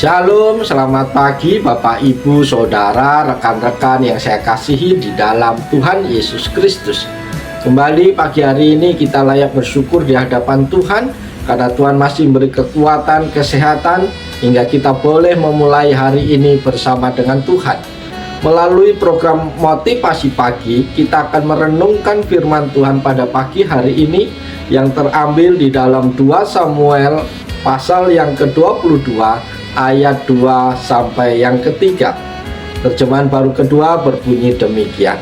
Shalom, selamat pagi Bapak, Ibu, Saudara, rekan-rekan yang saya kasihi di dalam Tuhan Yesus Kristus. Kembali pagi hari ini kita layak bersyukur di hadapan Tuhan karena Tuhan masih memberi kekuatan, kesehatan hingga kita boleh memulai hari ini bersama dengan Tuhan. Melalui program motivasi pagi, kita akan merenungkan firman Tuhan pada pagi hari ini yang terambil di dalam 2 Samuel pasal yang ke-22 ayat 2 sampai yang ketiga. Terjemahan baru kedua berbunyi demikian.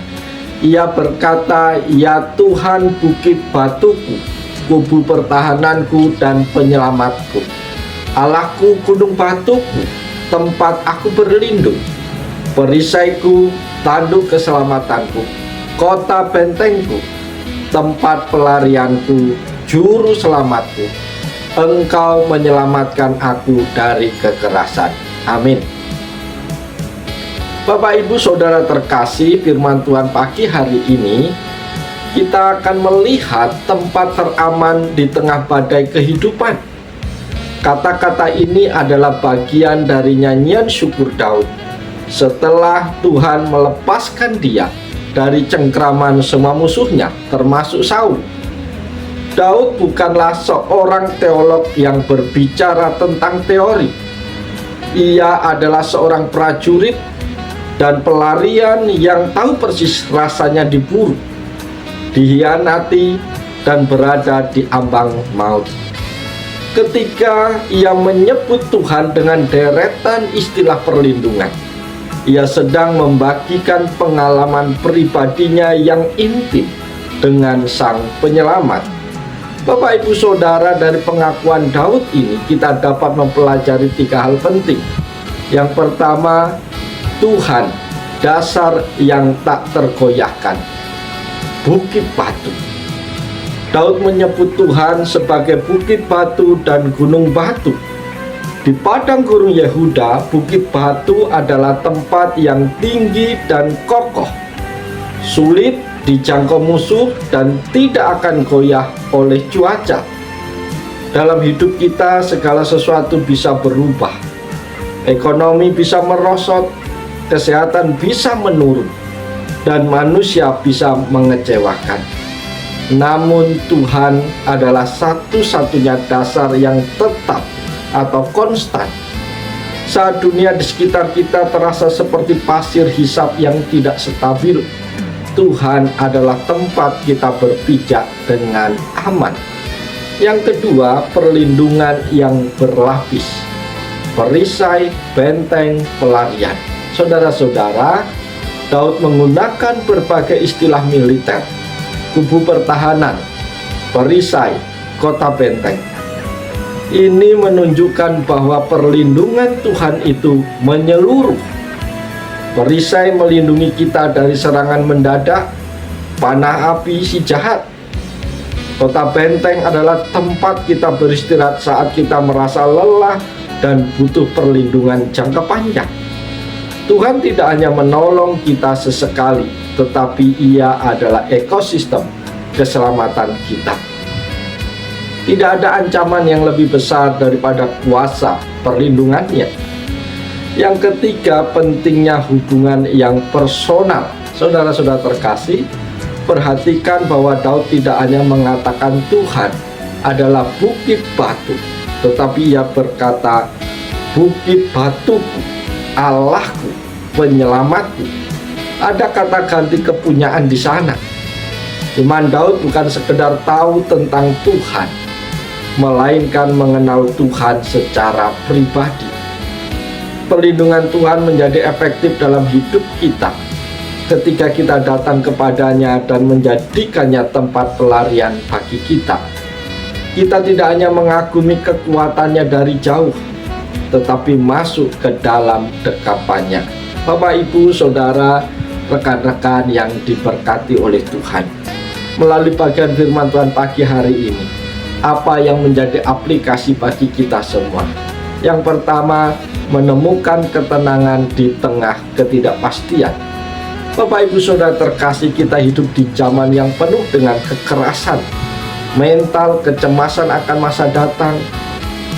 Ia berkata, "Ya Tuhan, bukit batuku, kubu pertahananku dan penyelamatku, Allahku, gunung batuku, tempat aku berlindung, perisaiku, tanduk keselamatanku, kota bentengku, tempat pelarianku, juru selamatku. Engkau menyelamatkan aku dari kekerasan." Amin. Bapak, Ibu, Saudara terkasih, firman Tuhan pagi hari ini kita akan melihat tempat teraman di tengah badai kehidupan. Kata-kata ini adalah bagian dari nyanyian syukur Daud setelah Tuhan melepaskan dia dari cengkraman semua musuhnya, termasuk Saul. Daud bukanlah seorang teolog yang berbicara tentang teori. Ia adalah seorang prajurit dan pelarian yang tahu persis rasanya diburu, dihianati, dan berada di ambang maut. Ketika ia menyebut Tuhan dengan deretan istilah perlindungan, ia sedang membagikan pengalaman pribadinya yang intim dengan Sang Penyelamat. Bapak, Ibu, Saudara, dari pengakuan Daud ini kita dapat mempelajari 3 hal penting. Yang pertama, Tuhan, dasar yang tak tergoyahkan, bukit batu. Daud menyebut Tuhan sebagai bukit batu dan gunung batu. Di padang gurun Yehuda, bukit batu adalah tempat yang tinggi dan kokoh, sulit dijangkau musuh dan tidak akan goyah oleh cuaca. Dalam hidup kita segala sesuatu bisa berubah. Ekonomi bisa merosot, kesehatan bisa menurun, dan manusia bisa mengecewakan. Namun Tuhan adalah satu-satunya dasar yang tetap atau konstan. Saat dunia di sekitar kita terasa seperti pasir hisap yang tidak stabil, Tuhan adalah tempat kita berpijak dengan aman. Yang kedua, perlindungan yang berlapis, perisai, benteng, pelarian. Saudara-saudara, Daud menggunakan berbagai istilah militer: kubu pertahanan, perisai, kota benteng. Ini menunjukkan bahwa perlindungan Tuhan itu menyeluruh. Perisai melindungi kita dari serangan mendadak, panah api si jahat. Kota benteng adalah tempat kita beristirahat saat kita merasa lelah dan butuh perlindungan jangka panjang. Tuhan tidak hanya menolong kita sesekali, tetapi Ia adalah ekosistem keselamatan kita. Tidak ada ancaman yang lebih besar daripada kuasa perlindungannya. Yang ketiga, pentingnya hubungan yang personal. Saudara-saudara terkasih, perhatikan bahwa Daud tidak hanya mengatakan Tuhan adalah bukit batu, tetapi ia berkata, "Bukit batuku, Allahku, penyelamatku." Ada kata ganti kepunyaan di sana. Iman Daud bukan sekedar tahu tentang Tuhan, melainkan mengenal Tuhan secara pribadi. Perlindungan Tuhan menjadi efektif dalam hidup kita ketika kita datang kepadanya dan menjadikannya tempat pelarian bagi kita. Kita tidak hanya mengagumi kekuatannya dari jauh, tetapi masuk ke dalam dekapannya. Bapak, Ibu, Saudara, rekan-rekan yang diberkati oleh Tuhan, melalui bagian firman Tuhan pagi hari ini, apa yang menjadi aplikasi bagi kita semua? Yang pertama, menemukan ketenangan di tengah ketidakpastian. Bapak, Ibu, Saudara terkasih, kita hidup di zaman yang penuh dengan kekerasan mental, kecemasan akan masa datang,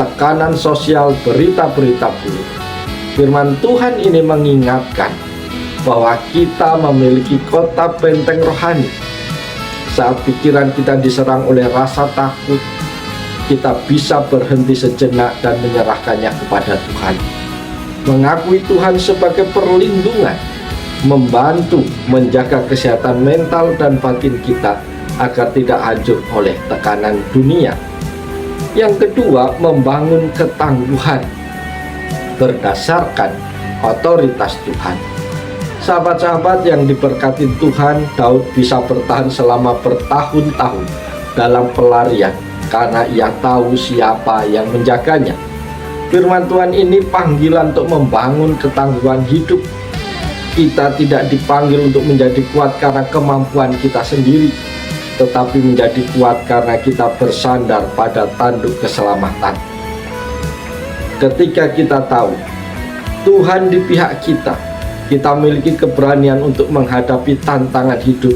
tekanan sosial, berita-berita buruk. Firman Tuhan ini mengingatkan bahwa kita memiliki kota benteng rohani. Saat pikiran kita diserang oleh rasa takut, kita bisa berhenti sejenak dan menyerahkannya kepada Tuhan. Mengakui Tuhan sebagai perlindungan, membantu menjaga kesehatan mental dan batin kita agar tidak hancur oleh tekanan dunia. Yang kedua, membangun ketangguhan berdasarkan otoritas Tuhan. Sahabat-sahabat yang diberkati Tuhan, Daud bisa bertahan selama bertahun-tahun dalam pelarian karena ia tahu siapa yang menjaganya. Firman Tuhan ini panggilan untuk membangun ketangguhan hidup. Kita tidak dipanggil untuk menjadi kuat karena kemampuan kita sendiri, tetapi menjadi kuat karena kita bersandar pada tanduk keselamatan. Ketika kita tahu Tuhan di pihak kita, kita memiliki keberanian untuk menghadapi tantangan hidup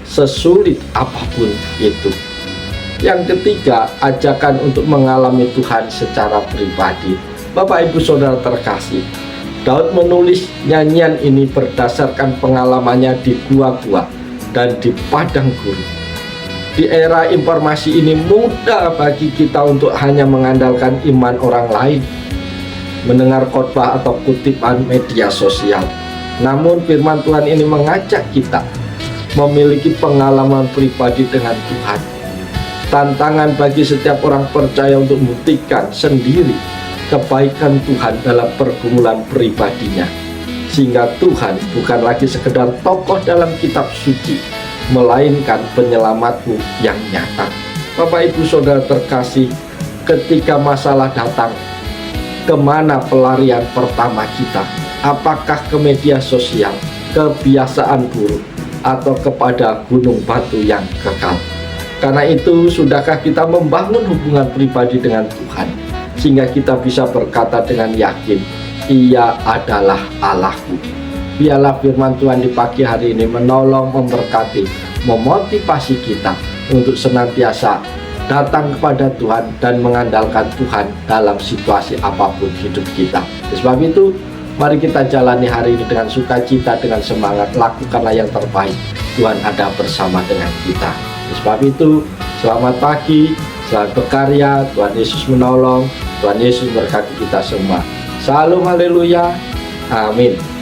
sesulit apapun itu. Yang ketiga, ajakan untuk mengalami Tuhan secara pribadi. Bapak Ibu Saudara terkasih, Daud menulis nyanyian ini berdasarkan pengalamannya di gua-gua dan di padang gurun. Di era informasi ini mudah bagi kita untuk hanya mengandalkan iman orang lain, mendengar khotbah atau kutipan media sosial. Namun firman Tuhan ini mengajak kita memiliki pengalaman pribadi dengan Tuhan. Tantangan bagi setiap orang percaya untuk membuktikan sendiri kebaikan Tuhan dalam pergumulan pribadinya, sehingga Tuhan bukan lagi sekedar tokoh dalam kitab suci, melainkan penyelamatmu yang nyata. Bapak Ibu Saudara terkasih, ketika masalah datang, kemana pelarian pertama kita? Apakah ke media sosial, kebiasaan buruk, atau kepada gunung batu yang kekal? Karena itu, sudahkah kita membangun hubungan pribadi dengan Tuhan, sehingga kita bisa berkata dengan yakin, Ia adalah Allahku. Biarlah firman Tuhan di pagi hari ini menolong, memberkati, memotivasi kita untuk senantiasa datang kepada Tuhan dan mengandalkan Tuhan dalam situasi apapun hidup kita. Sebab itu, mari kita jalani hari ini dengan sukacita, dengan semangat, lakukanlah yang terbaik. Tuhan ada bersama dengan kita. Sebab itu, selamat pagi, selamat berkarya, Tuhan Yesus menolong, Tuhan Yesus berkati kita semua. Salam haleluya, amin.